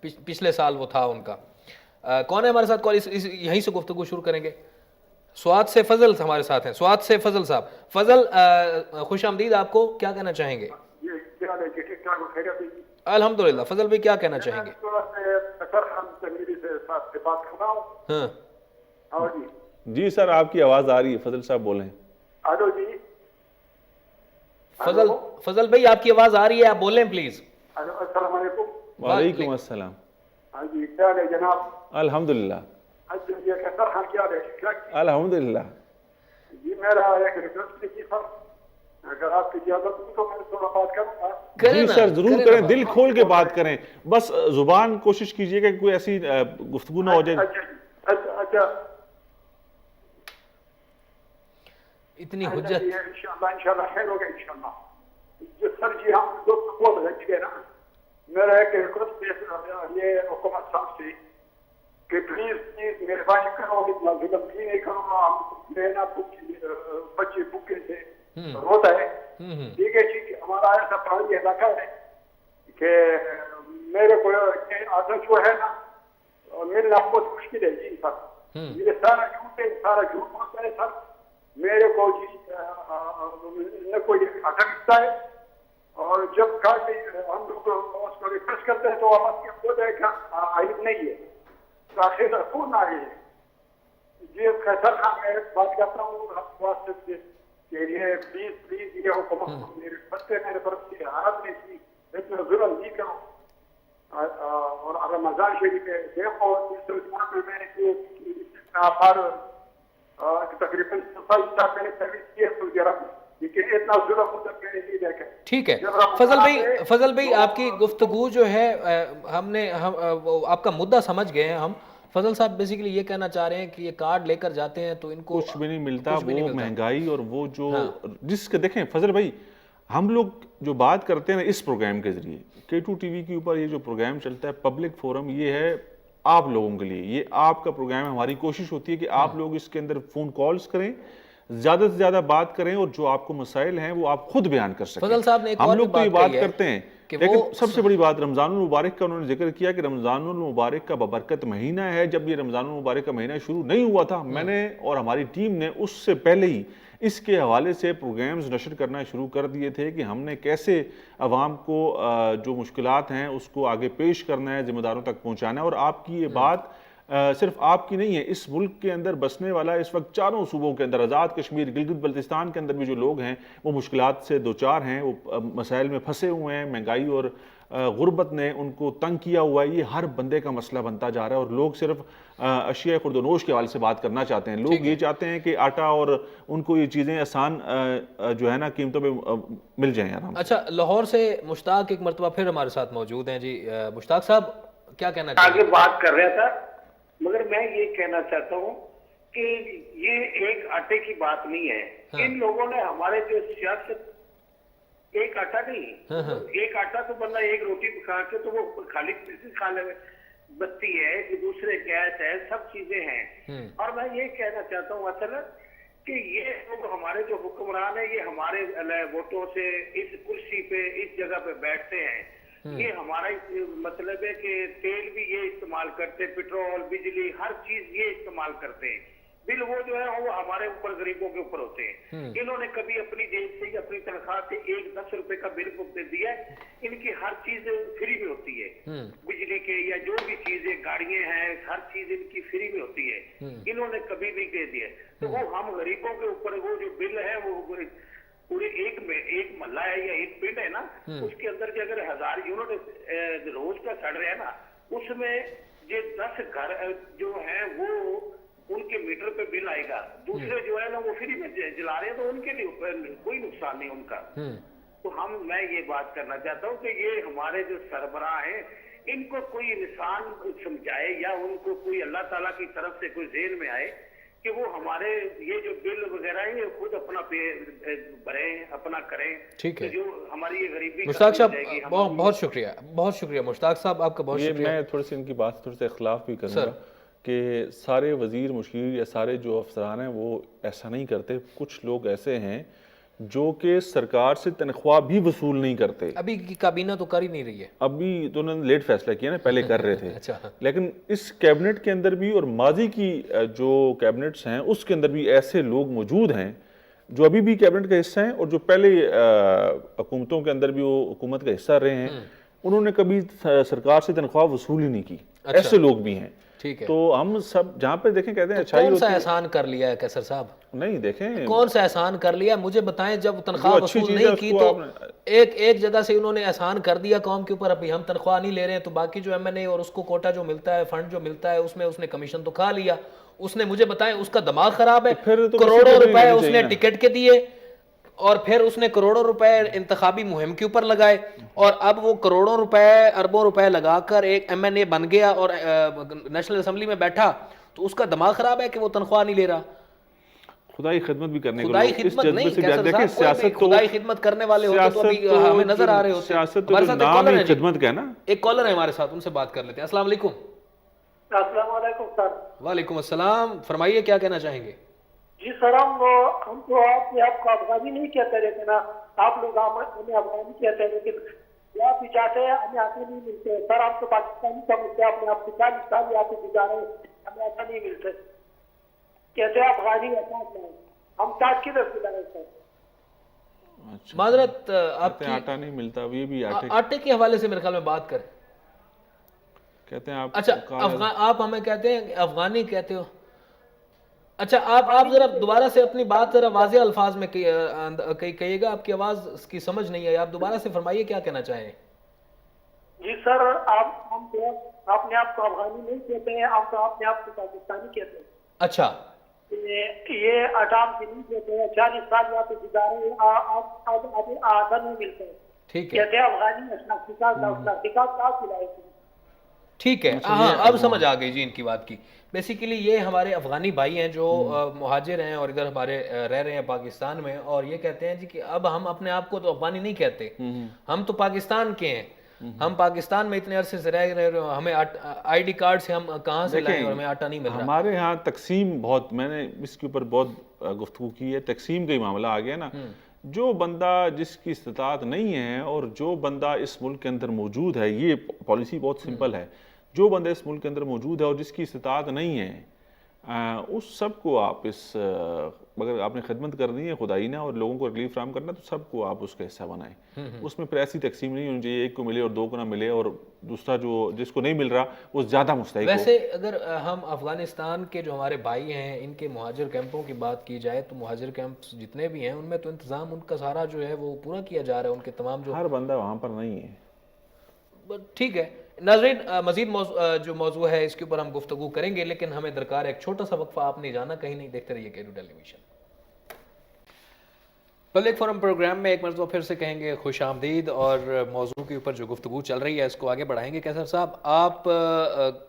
پچھلے سال وہ تھا ان کا. کون ہے ہمارے ساتھ کال؟ یہیں سے گفتگو شروع کریں گے. سوات سے فضل ہمارے ساتھ ہیں. سوات سے فضل صاحب. فضل خوش آمدید. آپ کو کیا کہنا چاہیں گے؟ الحمدللہ. فضل بھائی کیا کہنا چاہیں گے؟ ہاں جی سر آپ کی آواز آ رہی ہے. فضل صاحب بولیں. الو جی. فضل بھائی آپ کی آواز آ رہی ہے, آپ بولیں پلیز. السلام علیکم. وعلیکم السلام. ہاں جی کیا ہے جناب؟ الحمدللہ. الحمدللہ. جی میرا ایک ریکویسٹ تھی سر, اگر آپ کی اجازت ہو تو میں تھوڑا بات کروں گا. جی سر ضرور کریں, دل کھول کے بات کریں, بس زبان کوشش کیجئے کہ کوئی ایسی گفتگو نہ ہو جائے. اچھا اتنی حجت. انشاءاللہ خیر ہوگا انشاءاللہ. سر جی ہم دوست کو بھیج گئے نا, میرا ایک ریکویسٹ ہے یہ حکومت صاحب سے کہ پلیز مہربانی کرو, اتنا ظلم بھی نہیں کرو. میں نا بچے بھوکے سے روتا ہے. ٹھیک ہے جی, ہمارا ایسا پہاڑی علاقہ ہے کہ میرے کو آدھا جو ہے نا ملنا بہت مشکل ہے جی سر. یہ سارا جھوٹ ہوتا ہے سر. میرے کو جی نہ کوئی آٹا ملتا ہے, اور جب ہم لوگ اس کو ریکویسٹ کرتے ہیں تو آپ کے خود ہے کہ عائد نہیں ہے, آخر خود نہ آئے. جی سر میں بات کرتا ہوں کہ یہ پلیز یہ حکومت میرے بچے میرے طرف سے حالت میں تھی, اتنا ظلم نہیں کرو. اور رمضان شریف دیکھو اس رمضان میں میں نے تقریباً 27 میں نے سروس کی ہے سعودی عرب میں, لیکن اتنا ظلم ہوتا میں نے نہیں دیکھا. ٹھیک ہے فضل بھائی آپ کی گفتگو جو ہے ہم آپ کا مدعا سمجھ گئے ہیں ہم. فضل صاحب بیسیکلی یہ کہنا چاہ رہے ہیں کہ یہ کارڈ لے کر جاتے ہیں تو ان کو کچھ بھی نہیں ملتا. وہ مہنگائی اور وہ جو جس کے دیکھیں فضل بھائی, ہم لوگ جو بات کرتے ہیں اس پروگرام کے ذریعے K2 TV کے اوپر, یہ جو پروگرام چلتا ہے پبلک فورم, یہ ہے آپ لوگوں کے لیے, یہ آپ کا پروگرام ہے. ہماری کوشش ہوتی ہے کہ آپ لوگ اس کے اندر فون کالز کریں, زیادہ سے زیادہ بات کریں, اور جو آپ کو مسائل ہیں وہ آپ خود بیان کر سکیں. فضل صاحب نے ایک ہم اور لوگ تو یہ بات کرتے ہیں, لیکن سب سے وہ بڑی بات رمضان المبارک کا انہوں نے ذکر کیا کہ رمضان المبارک کا ببرکت مہینہ ہے. جب یہ رمضان المبارک کا مہینہ شروع نہیں ہوا تھا, میں نے اور ہماری ٹیم نے اس سے پہلے ہی اس کے حوالے سے پروگرامز نشر کرنا شروع کر دیے تھے کہ ہم نے کیسے عوام کو جو مشکلات ہیں اس کو آگے پیش کرنا ہے, ذمہ داروں تک پہنچانا ہے. اور آپ کی یہ بات صرف آپ کی نہیں ہے, اس ملک کے اندر بسنے والا اس وقت چاروں صوبوں کے اندر, آزاد کشمیر, گلگت بلتستان کے اندر بھی جو لوگ ہیں وہ مشکلات سے دوچار ہیں, وہ مسائل میں پھنسے ہوئے ہیں. مہنگائی اور غربت نے ان کو تنگ کیا ہوا ہے. یہ ہر بندے کا مسئلہ بنتا جا رہا ہے, اور لوگ صرف اشیاء خورد و نوش کے حوالے سے بات کرنا چاہتے ہیں. لوگ یہ چاہتے ہیں کہ آٹا اور ان کو یہ چیزیں آسان جو ہے نا قیمتوں پہ مل جائیں آرام سے. اچھا, لاہور سے مشتاق ایک مرتبہ پھر ہمارے ساتھ موجود ہیں. جی مشتاق صاحب کیا کہنا چاہتے ہیں؟ آگے بات کر رہا تھا, مگر میں یہ کہنا چاہتا ہوں کہ یہ ایک آٹے کی بات نہیں ہے. ان لوگوں نے ہمارے جو سیاست, ایک آٹا نہیں, ایک آٹا تو بندہ ایک روٹی پکا کے تو وہ خالی کھا لے, بتی ہے, دوسرے گیس ہے, سب چیزیں ہیں. اور میں یہ کہنا چاہتا ہوں اصل کہ یہ لوگ ہمارے جو حکمران ہیں یہ ہمارے ووٹوں سے اس کرسی پہ اس جگہ پہ بیٹھتے ہیں. یہ ہمارا مطلب ہے کہ تیل بھی یہ استعمال کرتے, پیٹرول, بجلی, ہر چیز یہ استعمال کرتے ہیں. بل وہ جو ہے وہ ہمارے اوپر غریبوں کے اوپر ہوتے ہیں. انہوں نے کبھی اپنی جیب سے اپنی تنخواہ سے 10 روپے کا بل دیا ہے. ان کی ہر چیز فری میں ہوتی ہے, بجلی کے یا جو بھی چیزیں, گاڑیاں ہیں, ہر چیز ان کی فری میں ہوتی ہے. انہوں نے کبھی نہیں دے دیا. تو وہ ہم غریبوں کے اوپر وہ جو بل ہے وہ پورے ایک محلہ ہے یا ایک پنڈ ہے نا, اس کے اندر جو اگر 1000 یونٹ روز کا سڑ رہا ہے نا, اس میں یہ 10 گھر جو ہیں وہ ان کے میٹر پہ بل آئے گا. دوسرے جو ہے نا وہ فری میں جلا رہے ہیں, تو ان کے لیے کوئی نقصان نہیں ان کا. تو میں یہ بات کرنا چاہتا ہوں کہ یہ ہمارے جو سربراہ ہیں ان کو کوئی انسان سمجھائے, یا ان کو کوئی اللہ تعالیٰ کی طرف سے کوئی ذہن میں آئے کہ وہ ہمارے یہ جو بل وغیرہ ہیں یہ خود اپنا بھریں, اپنا کریں. ٹھیک ہے, جو ہماری یہ غریبی مشتاق صاحب بہت شکریہ, بہت شکریہ مشتاق صاحب, آپ کا بہت شکریہ. میں تھوڑی سی ان کی بات تھوڑے سے اختلاف بھی کروں گا کہ سارے وزیر مشیر یا سارے جو افسران ہیں وہ ایسا نہیں کرتے. کچھ لوگ ایسے ہیں جو کہ سرکار سے تنخواہ بھی وصول نہیں کرتے. ابھی کی کابینہ تو کر ہی نہیں رہی ہے. ابھی تو انہوں نے لیٹ فیصلہ کیا نا, پہلے کر رہے تھے. اچھا. لیکن اس کیبنٹ کے اندر بھی اور ماضی کی جو کیبنٹس ہیں اس کے اندر بھی ایسے لوگ موجود ہیں جو ابھی بھی کیبنٹ کا حصہ ہیں اور جو پہلے حکومتوں کے اندر بھی وہ حکومت کا حصہ رہے ہیں, انہوں نے کبھی سرکار سے تنخواہ وصول ہی نہیں کی. ایسے لوگ بھی ہیں. ٹھیک ہے. تو ہم سب جہاں پہ دیکھیں کہتے ہیں اچھائی کون ہوتی سا ہے. احسان کر لیا ہے کیسر صاحب؟ نہیں دیکھیں کون سا احسان کر لیا مجھے بتائیں. جب تنخواہ جو اچھی وصول چیز ہے نہیں اس کی کو تو آپ ایک جگہ سے انہوں نے احسان کر دیا قوم کے اوپر, ابھی ہم تنخواہ نہیں لے رہے ہیں تو باقی جو ایم این اے اور اس کو کوٹا جو ملتا ہے, فنڈ جو ملتا ہے, اس میں اس نے کمیشن تو کھا لیا. اس نے مجھے بتائیں اس کا دماغ خراب ہے. کروڑوں روپے اس نے ٹکٹ کے دیے اور پھر اس نے کروڑوں روپے انتخابی مہم کے اوپر لگائے, اور اب وہ کروڑوں روپے اربوں روپے لگا کر ایک ایم این اے بن گیا اور نیشنل اسمبلی میں بیٹھا, تو اس کا دماغ خراب ہے کہ وہ تنخواہ نہیں لے رہا. خدائی خدمت بھی کرنے کو خدائی خدمت نہیں کیسر صاحب, خدائی خدمت کرنے والے ہوتے تو ابھی ہمیں نظر آ رہے ہوتے. سیاست تو نام ہی خدمت کا ہے نا. ایک کالر ہے ہمارے ساتھ, ان سے بات کر لیتے ہیں. السلام علیکم. السلام علیکم سر. وعلیکم السلام, فرمائیے کیا کہنا چاہیں گے. جی سر, ہم تو آپ کو افغانی نہیں کہتے, لیکن آپ لوگ ہمیں افغانی کہتے ہیں, لیکن آپ بھی چاہتے ہیں ہمیں آتے نہیں ملتے. سر ہم تو پاکستانی سمجھتے ہیں اپنے آپ کو, 40 سال آتے گزارے, ہمیں ایسا نہیں ملتے. کہتے ہیں افغانی ایسا نہیں, ہم چاٹ کی دس گزارے سر. معذرت آپ کی آٹا نہیں ملتا, یہ بھی آٹے کے حوالے سے میرے خیال میں بات کریں. کہتے ہیں آپ. اچھا آپ ہمیں کہتے ہیں افغانی کہتے ہو. اچھا آپ ذرا دوبارہ سے اپنی بات ذرا واضح الفاظ میں کہیے گا, آپ کی آواز کی سمجھ نہیں آئی, آپ دوبارہ سے فرمائیے کیا کہنا چاہیں. جی سر, ہم اپنے آپ کو افغانی نہیں کہتے ہیں, ہم تو اپنے آپ کو پاکستانی کہتے ہیں. اچھا. یہ اٹام کی نہیں کہتے ہیں, 40 سال یا تو گزارے آتا نہیں ملتے. ٹھیک ہے. کہتے ہیں افغانی. ٹھیک ہے, ہاں اب سمجھ آ گئی جی ان کی بات کی. بیسیکلی یہ ہمارے افغانی بھائی ہیں جو مہاجر ہیں اور ادھر ہمارے رہ رہے ہیں پاکستان میں, اور یہ کہتے ہیں جی کہ اب ہم اپنے آپ کو تو افغانی نہیں کہتے, ہم تو پاکستان کے ہیں, ہم پاکستان میں اتنے عرصے سے رہ رہے, ہمیں آئی ڈی کارڈ سے ہم کہاں سے لائیں اور ہمیں آٹا نہیں مل رہا. ہمارے ہاں تقسیم بہت, میں نے اس کے اوپر بہت گفتگو کی ہے, تقسیم کا ہی معاملہ آ گیا نا. جو بندہ جس کی استطاعت نہیں ہے اور جو بندہ اس ملک کے اندر موجود ہے, یہ پالیسی بہت سمپل ہے, جو بندہ اس ملک کے اندر موجود ہے اور جس کی استطاعت نہیں ہے, اس سب کو آپ اگر آپ نے خدمت کرنی ہے خدائی نے اور لوگوں کو ریلیف فراہم کرنا, تو سب کو آپ اس کا حصہ بنائیں. اس میں پھر ایسی تقسیم نہیں ہونی چاہیے ایک کو ملے اور دو کو نہ ملے, اور دوسرا جس کو نہیں مل رہا وہ زیادہ مستحق ہو. ویسے اگر ہم افغانستان کے جو ہمارے بھائی ہیں ان کے مہاجر کیمپوں کی بات کی جائے تو مہاجر کیمپس جتنے بھی ہیں ان میں تو انتظام ان کا سارا جو ہے وہ پورا کیا جا رہا ہے, ان کے تمام جو. ہر بندہ وہاں پر نہیں ہے. ٹھیک ہے ناظرین, مزید جو موضوع ہے اس کے اوپر ہم گفتگو کریں گے, لیکن ہمیں درکار ایک چھوٹا سا وقفہ, آپ نہیں جانا کہیں نہیں, دیکھتے رہیے کیرو ٹیلی ویژن. پبلک فورم پروگرام میں ایک مرتبہ پھر سے کہیں گے خوش آمدید, اور موضوع کے اوپر جو گفتگو چل رہی ہے اس کو آگے بڑھائیں گے. کیسر صاحب, آپ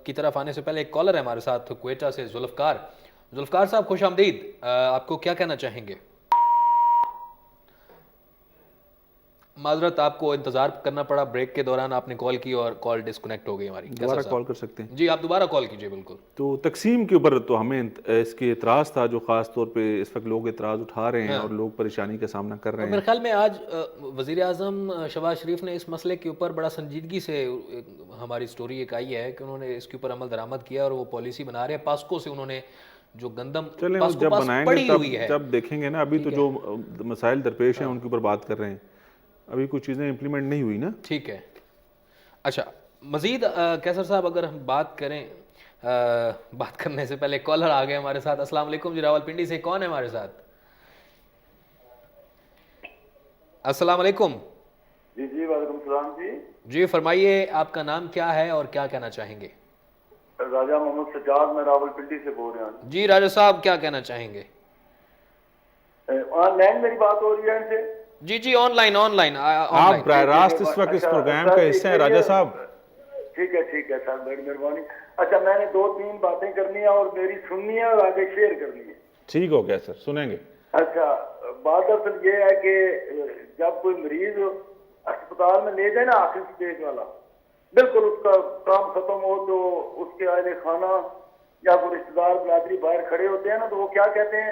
کی طرف آنے سے پہلے ایک کالر ہے ہمارے ساتھ کوئٹہ سے, ذوالفقار صاحب خوش آمدید, آپ کو کیا کہنا چاہیں گے؟ معذرت آپ کو انتظار کرنا پڑا, بریک کے دوران آپ نے کال کی اور کال ڈسکنیکٹ ہو گئی ہماری. دوبارہ کال کر سکتے ہیں جی, آپ دوبارہ کال کیجئے. بالکل. تو تقسیم کے اوپر تو ہمیں اس کے اعتراض تھا, جو خاص طور پہ اس وقت لوگ اعتراض اٹھا رہے ہیں اور لوگ پریشانی کا سامنا کر رہے ہیں. میرے خیال میں آج وزیر اعظم شہباز شریف نے اس مسئلے کے اوپر بڑا سنجیدگی سے, ہماری سٹوری ایک آئی ہے کہ انہوں نے اس کے اوپر عمل درآمد کیا اور وہ پالیسی بنا رہے ہیں. پاسکو سے انہوں نے جو گندم جب بنائیں گے جب دیکھیں گے نا, ابھی تو جو مسائل درپیش ہیں ان کے اوپر بات کر رہے ہیں, ابھی کچھ چیزیں امپلیمنٹ نہیں ہوئی نا. ٹھیک ہے. اچھا مزید کیسر صاحب اگر ہم بات کریں, بات کرنے سے پہلے کالر آ گئے ہمارے ساتھ. السلام علیکم جی, راولپنڈی سے کون ہے ہمارے ساتھ؟ السلام علیکم. جی وعلیکم السلام. جی فرمائیے, آپ کا نام کیا ہے اور کیا کہنا چاہیں گے؟ راجہ محمد سجاد, میں راولپنڈی سے بول رہا ہوں. جی راجہ صاحب کیا کہنا چاہیں گے؟ آن لائن میری بات ہو رہی ہے ان سے؟ جی آن لائن. آپ براہ راست اس وقت اس پروگرام کا حصہ ہیں راجہ صاحب. ٹھیک ہے سر, بڑی مہربانی. اچھا میں نے 2-3 باتیں کرنی ہیں اور میری سننی ہے اور آگے شیئر کرنی ہے. ٹھیک ہو گیا سر, سنیں گے. اچھا بات اصل یہ ہے کہ جب کوئی مریض اسپتال میں لے جائے نا, آخری اسٹیج والا, بالکل اس کا کام ختم ہو تو اس کے اہل خانہ یا کوئی رشتے دار برادری باہر کھڑے ہوتے ہیں نا, تو وہ کیا کہتے ہیں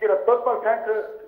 73%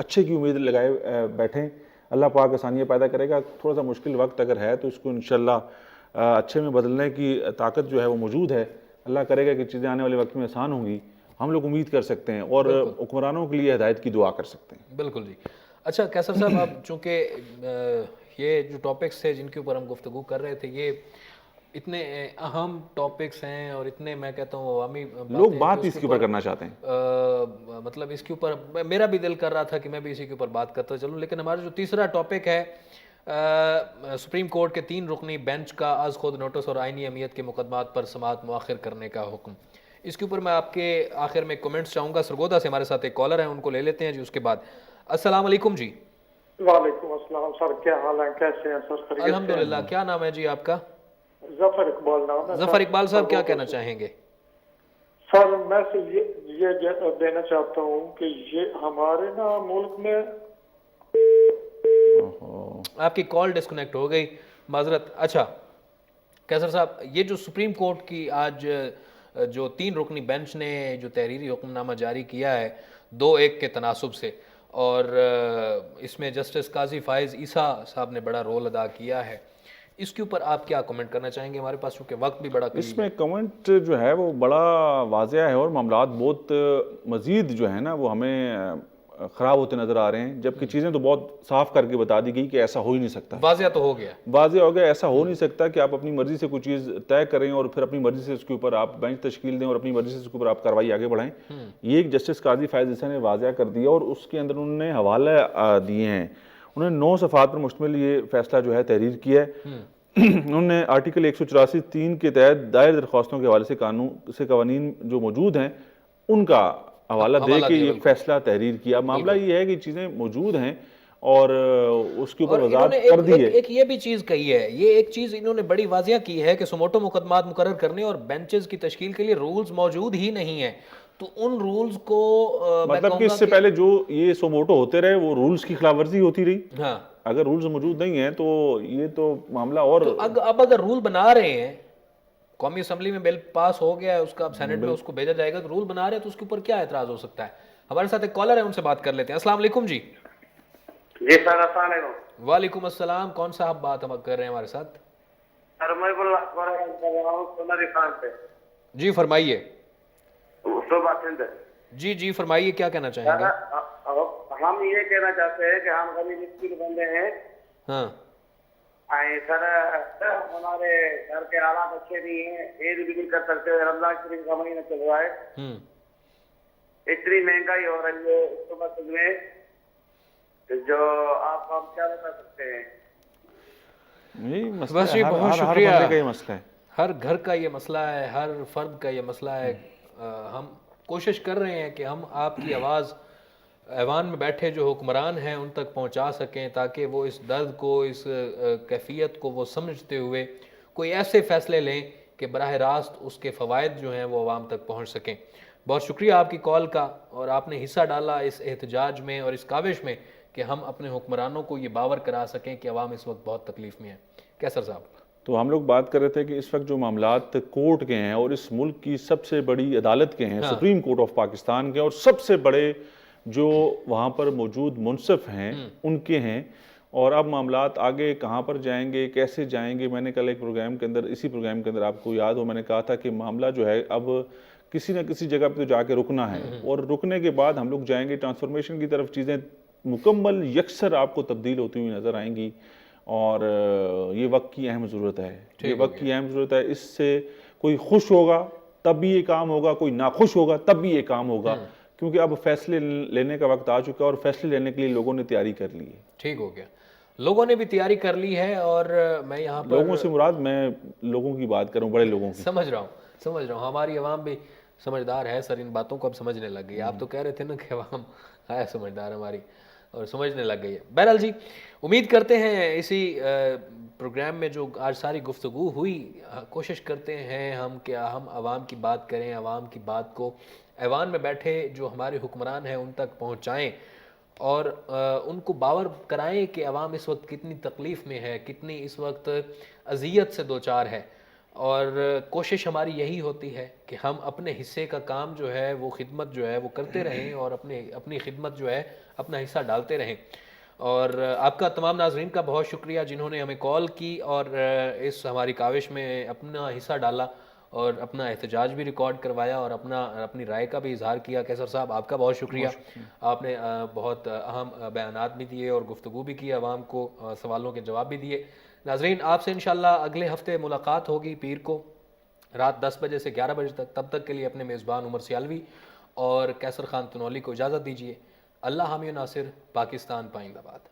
اچھے کی امید لگائے بیٹھیں، اللہ پاک آسانیاں پیدا کرے گا. تھوڑا سا مشکل وقت اگر ہے تو اس کو انشاءاللہ اچھے میں بدلنے کی طاقت جو ہے وہ موجود ہے. اللہ کرے گا کہ چیزیں آنے والے وقت میں آسان ہوں گی. ہم لوگ امید کر سکتے ہیں اور حکمرانوں کے لیے ہدایت کی دعا کر سکتے ہیں. بالکل جی. اچھا کیسر صاحب، اب چونکہ یہ جو ٹاپکس تھے جن کے اوپر ہم گفتگو کر رہے تھے، یہ اتنے اہم ٹاپکس ہیں اور اتنے میں کہتا ہوں عوامی لوگ بات اس کے اوپر کرنا چاہتے ہیں. مطلب اس کے اوپر میرا بھی دل کر رہا تھا کہ میں بھی اسی کے اوپر بات کرتا چلوں، لیکن ہمارا جو تیسرا ٹاپک ہے سپریم کورٹ کے 3 رکنی بینچ کا از خود نوٹس اور آئینی اہمیت کے مقدمات پر سماعت مؤخر کرنے کا حکم. اس کے اوپر میں آپ کے آخر میں کمنٹس چاہوں گا. سرگودا سے ہمارے ساتھ ایک کالر ہیں، ان کو لے لیتے ہیں جی. اس کے بعد السلام علیکم جی. وعلیکم السلام سر، کیا حال ہے، کیسے ہیں سر؟ الحمدللہ. کیا نام ہے جی آپ کا؟ ظفر اقبال نام ہے. ظفر اقبال صاحب کیا کہنا چاہیں گے؟ سر میں سے یہ دینا چاہتا ہوں کہ یہ ہمارے نا ملک میں آپ کی کال ڈسکنیکٹ ہو گئی، معذرت. اچھا کیسر صاحب، یہ جو سپریم کورٹ کی آج جو 3 رکنی بینچ نے جو تحریری حکم نامہ جاری کیا ہے 2-1 کے تناسب سے، اور اس میں جسٹس قاضی فائز عیسیٰ صاحب نے بڑا رول ادا کیا ہے، اس کے اوپر آپ کیا کمنٹ کرنا چاہیں گے؟ ہمارے پاس چونکہ وقت بھی بڑا قلیل ہے. اس میں کمنٹ جو ہے وہ بڑا واضح ہے اور معاملات بہت مزید جو ہے نا وہ ہمیں خراب ہوتے نظر آ رہے ہیں، جبکہ چیزیں تو بہت صاف کر کے بتا دی گئی کہ ایسا ہو ہی نہیں سکتا. واضح تو ہو گیا، واضح ہو گیا. ایسا ہو نہیں سکتا کہ آپ اپنی مرضی سے کوئی چیز طے کریں اور پھر اپنی مرضی سے اس کے اوپر آپ بینچ تشکیل دیں اور اپنی مرضی سے اس کے اوپر آپ کارروائی آگے بڑھائیں. یہ ایک جسٹس قاضی فائز عیسیٰ نے واضح کر دیا اور اس کے اندر انہوں نے حوالے دیے ہیں. انہوں نے 9 صفحات پر مشتمل یہ فیصلہ جو ہے تحریر کیا ہے. انہوں نے آرٹیکل 184(3) کے تحت دائر درخواستوں کے حوالے سے قوانین جو موجود ہیں ان کا حوالہ دے کے یہ فیصلہ تحریر کیا. معاملہ یہ ہے کہ چیزیں موجود ہیں اور اس کے اوپر وضاحت کر دی ہے. ایک یہ بھی چیز کہی ہے، یہ ایک چیز انہوں نے بڑی واضح کی ہے کہ سموٹو مقدمات مقرر کرنے اور بینچز کی تشکیل کے لیے رولز موجود ہی نہیں ہیں. تو ان رولز کو مطلب کہ اس سے پہلے جو یہ سوموٹو ہوتے رہے وہ رولز کی خلاف ورزی ہوتی رہی. ہاں اگر رولز موجود نہیں ہیں تو یہ تو معاملہ اور اب اگر رول بنا رہے ہیں، قومی اسمبلی میں بل پاس ہو گیا ہے، اس کا اب سینٹ میں اس کو بھیجا جائے گا، تو رول بنا رہے ہیں تو اس کے اوپر کیا اعتراض ہو سکتا ہے؟ ہمارے ساتھ ایک کالر ہے، ان سے بات کر لیتے ہیں. السلام علیکم جی. جی سر السلام علیکم. وعلیکم السلام. کون صاحب بات ہم کر رہے ہیں ہمارے ساتھ؟ سر میں سونری خان سے. جی فرمائیے. صوبہ سندھ. جی فرمائیے، کیا کہنا چاہیں گے؟ ہم یہ کہنا چاہتے ہیں کہ ہم غریب مسکین بندے ہیں. ہاں سر ہمارے گھر کے حالات اچھے نہیں ہیں، عید بھی نہیں کر سکتے، رمضان شریف کا مہینہ چل رہا ہے، اتنی مہنگائی ہو رہی ہے اس وقت میں، جو آپ ہم کیا بتا سکتے ہیں؟ بس جی بہت شکریہ. ہر گھر کا یہ مسئلہ ہے، ہر فرد کا یہ مسئلہ ہے. ہم کوشش کر رہے ہیں کہ ہم آپ کی آواز ایوان میں بیٹھے جو حکمران ہیں ان تک پہنچا سکیں، تاکہ وہ اس درد کو، اس کیفیت کو وہ سمجھتے ہوئے کوئی ایسے فیصلے لیں کہ براہ راست اس کے فوائد جو ہیں وہ عوام تک پہنچ سکیں. بہت شکریہ آپ کی کال کا، اور آپ نے حصہ ڈالا اس احتجاج میں اور اس کاوش میں کہ ہم اپنے حکمرانوں کو یہ باور کرا سکیں کہ عوام اس وقت بہت تکلیف میں ہے. کیسر صاحب، تو ہم لوگ بات کر رہے تھے کہ اس وقت جو معاملات کورٹ کے ہیں اور اس ملک کی سب سے بڑی عدالت کے ہیں، سپریم کورٹ آف پاکستان کے، اور سب سے بڑے جو وہاں پر موجود منصف ہیں ان کے ہیں، اور اب معاملات آگے کہاں پر جائیں گے، کیسے جائیں گے. میں نے کل ایک پروگرام کے اندر، اسی پروگرام کے اندر آپ کو یاد ہو میں نے کہا تھا کہ معاملہ جو ہے اب کسی نہ کسی جگہ پہ تو جا کے رکنا ہے، اور رکنے کے بعد ہم لوگ جائیں گے ٹرانسفارمیشن کی طرف. چیزیں مکمل یکسر آپ کو تبدیل ہوتی ہوئی نظر آئیں گی، اور یہ وقت کی اہم ضرورت ہے. یہ وقت کی اہم ضرورت ہے. اس سے کوئی خوش ہوگا تب بھی یہ کام ہوگا، کوئی ناخوش ہوگا تب بھی یہ کام ہوگا، کیونکہ اب فیصلے لینے کا وقت آ چکا ہے اور فیصلے لینے کے لیے لوگوں نے تیاری کر لی ہے. ٹھیک ہو گیا، لوگوں نے بھی تیاری کر لی ہے. اور میں یہاں پر لوگوں سے مراد میں لوگوں کی بات کروں، بڑے لوگوں کی. سمجھ رہا ہوں. ہماری عوام بھی سمجھدار ہے سر، ان باتوں کو اب سمجھنے لگ گئی. آپ تو کہہ رہے تھے نا کہ عوام ہے سمجھدار ہماری، اور سمجھنے لگ گئی ہے. بہرحال جی، امید کرتے ہیں اسی پروگرام میں جو آج ساری گفتگو ہوئی، کوشش کرتے ہیں ہم کہ ہم عوام کی بات کریں، عوام کی بات کو ایوان میں بیٹھے جو ہمارے حکمران ہیں ان تک پہنچائیں، اور ان کو باور کرائیں کہ عوام اس وقت کتنی تکلیف میں ہے، کتنی اس وقت اذیت سے دوچار ہے. اور کوشش ہماری یہی ہوتی ہے کہ ہم اپنے حصے کا کام جو ہے وہ خدمت جو ہے وہ کرتے رہیں اور اپنی خدمت جو ہے اپنا حصہ ڈالتے رہیں. اور آپ کا تمام ناظرین کا بہت شکریہ جنہوں نے ہمیں کال کی اور اس ہماری کاوش میں اپنا حصہ ڈالا اور اپنا احتجاج بھی ریکارڈ کروایا اور اپنی رائے کا بھی اظہار کیا. کیسر صاحب آپ کا بہت شکریہ, آپ نے بہت اہم بیانات بھی دیے اور گفتگو بھی کی, عوام کو سوالوں کے جواب بھی دیے. ناظرین آپ سے انشاءاللہ اگلے ہفتے ملاقات ہوگی پیر کو رات 10 بجے سے 11 بجے تک. تب تک کے لیے اپنے میزبان عمر سیالوی اور کیسر خان تنولی کو اجازت دیجیے. اللہ حامی و ناصر. پاکستان پائندہ باد.